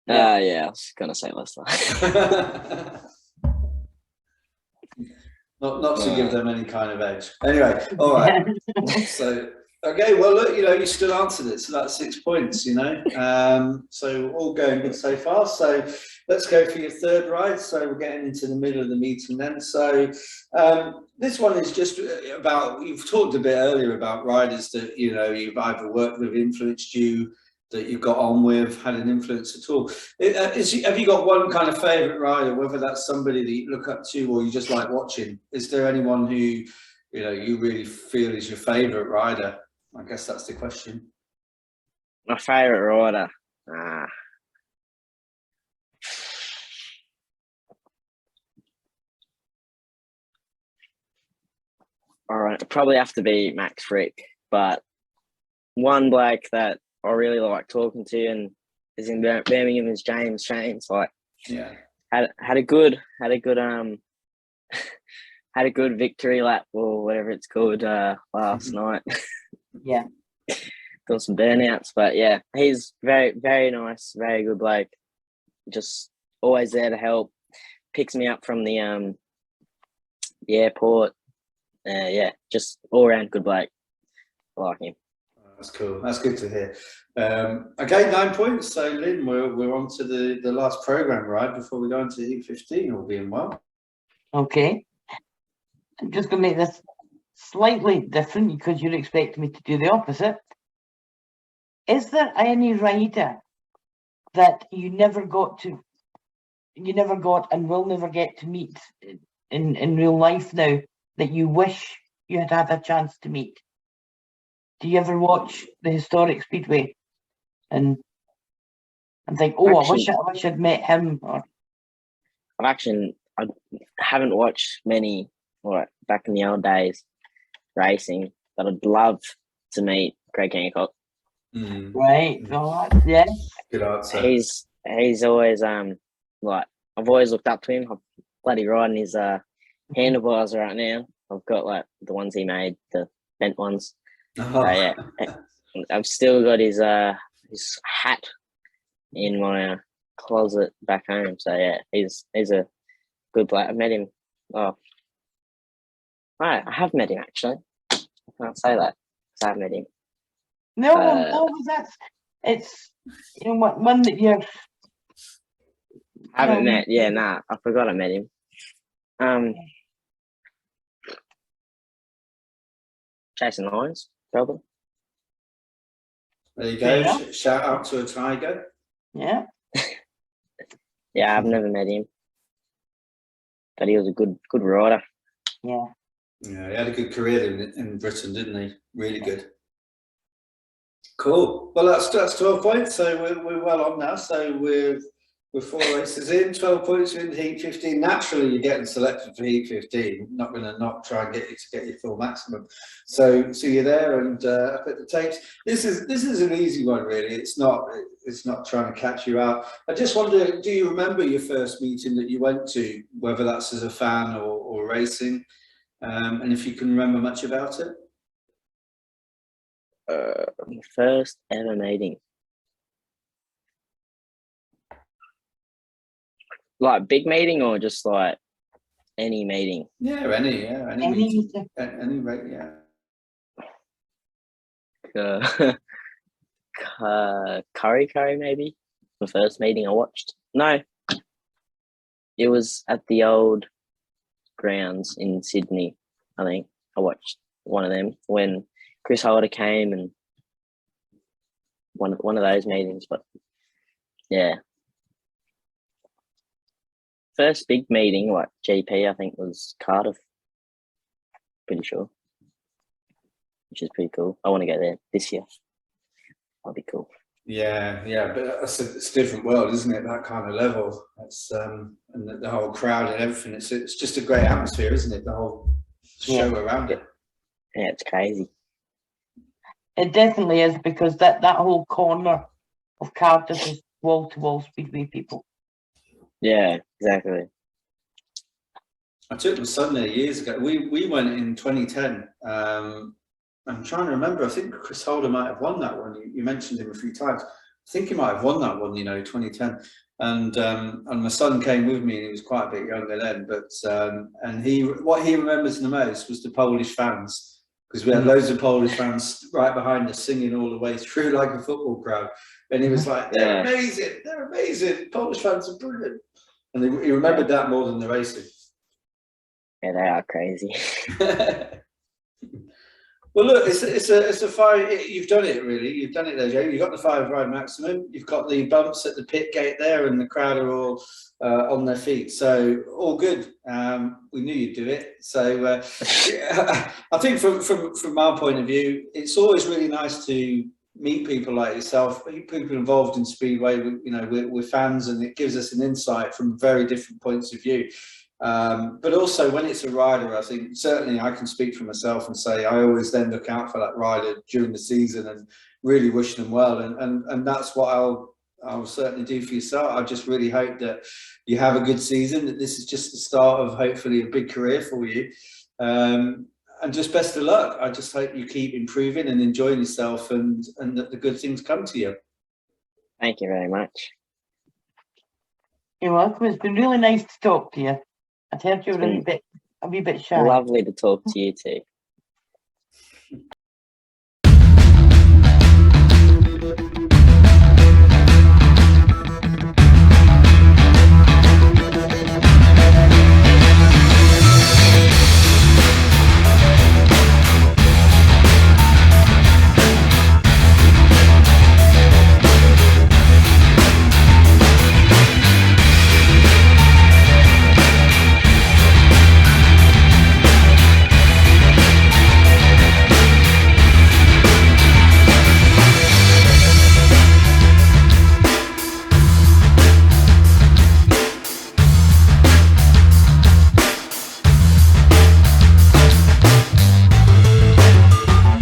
S3: Yeah, I was gonna say Leicester.
S1: Not to give them any kind of edge. Anyway, all right. So, okay, well, look, you still answered it, so that's 6 points, So all going good so far. So let's go for your third ride. So we're getting into the middle of the meeting then. So this one is just about, you've talked a bit earlier about riders that, you've either worked with, influenced you, that you got on with, had an influence at all. Have you got one kind of favourite rider, whether that's somebody that you look up to or you just like watching? Is there anyone who, you really feel is your favourite rider? I guess that's the question.
S3: My favourite rider? All right, it'd probably have to be Max Frick, but one bloke that I really like talking to and is in Birmingham is James Shanes. Like,
S1: yeah,
S3: had a good had a good victory lap or whatever it's called last night.
S2: Yeah,
S3: doing some burnouts, but yeah, he's very, very nice, very good bloke. Just always there to help. Picks me up from the airport. Yeah, just all around good bloke. I like him.
S1: That's cool. That's good to hear. Okay, 9 points. So Lynn, we're on to the last programme, right? Before we go into E15, all being well.
S2: Okay. I'm just going to make this slightly different because you're expecting me to do the opposite. Is there any rider that you never got and will never get to meet in real life now, that you wish you had had a chance to meet? Do you ever watch the historic Speedway and think, oh, I wish I'd met him? Or
S3: I haven't watched many back in the old days racing, but I'd love to meet Greg Hancock.
S2: Right, yeah.
S1: Good answer.
S3: He's always like, I've always looked up to him. I'm bloody riding his handlebars right now. I've got like the ones he made, the bent ones. So, yeah, I've still got his hat in my closet back home. So yeah, he's a good player. I met him. Oh, right, I have met him actually. I can't say that because I have met him.
S2: No, it's one that you're.
S3: Haven't met. Yeah, nah, I forgot I met him. Jason Lyons, probably.
S1: There you go. Yeah. Shout out to a tiger.
S2: Yeah.
S3: Yeah, I've never met him, but he was a good rider.
S2: Yeah.
S1: Yeah, he had a good career in Britain, didn't he? Really good. Cool. Well, that's 12 points. So we're well on now. So we're 4 races in, 12 points in Heat 15. Naturally, you're getting selected for Heat 15. Not going to not try and get you to get your full maximum. So you're there and up at the tapes. This is an easy one, really. It's not trying to catch you out. I just wonder, do you remember your first meeting that you went to, whether that's as a fan or racing, and if you can remember much about it?
S3: First ever meeting. Like big meeting or just like any meeting?
S1: Yeah, any meeting. Any rate, yeah.
S3: Curry maybe. The first meeting I watched. No, it was at the old grounds in Sydney. I think I watched one of them when Chris Holder came, and one of those meetings. But yeah, first big meeting like GP I think was Cardiff. Pretty sure, which is pretty cool. I want to go there this year. That'll be cool.
S1: Yeah, but it's a different world, isn't it? That kind of level. It's and the whole crowd and everything. It's just a great atmosphere, isn't it? The whole show around it.
S3: Yeah, it's crazy.
S2: It definitely is, because that whole corner of Cardiff is wall to wall Speedway people.
S3: Yeah, exactly.
S1: I took my son there years ago. We went in 2010. I'm trying to remember. I think Chris Holder might have won that one. You mentioned him a few times. I think he might have won that one, 2010. And my son came with me, and he was quite a bit younger then. But what he remembers the most was the Polish fans, because we had loads of Polish fans right behind us singing all the way through like a football crowd. And he was like, "They're amazing! They're amazing! Polish fans are brilliant." And he remembered that more than the racing.
S3: Yeah, they are crazy.
S1: Well, look, it's a 5. You've done it, really. You've done it there, Joe. You've got the 5 ride maximum. You've got the bumps at the pit gate there, and the crowd are all on their feet. So all good. We knew you'd do it. So I think from our point of view, it's always really nice to meet people like yourself, people involved in Speedway. We're fans, and it gives us an insight from very different points of view. But also when it's a rider, I think certainly I can speak for myself and say I always then look out for that rider during the season and really wish them well, and that's what I'll certainly do for yourself. I just really hope that you have a good season, that this is just the start of hopefully a big career for you, and just best of luck. I just hope you keep improving and enjoying yourself, and that the good things come to you.
S3: Thank you very much.
S2: You're welcome. It's been really nice to talk to you. I heard you were a wee bit shy.
S3: Lovely to talk to you too.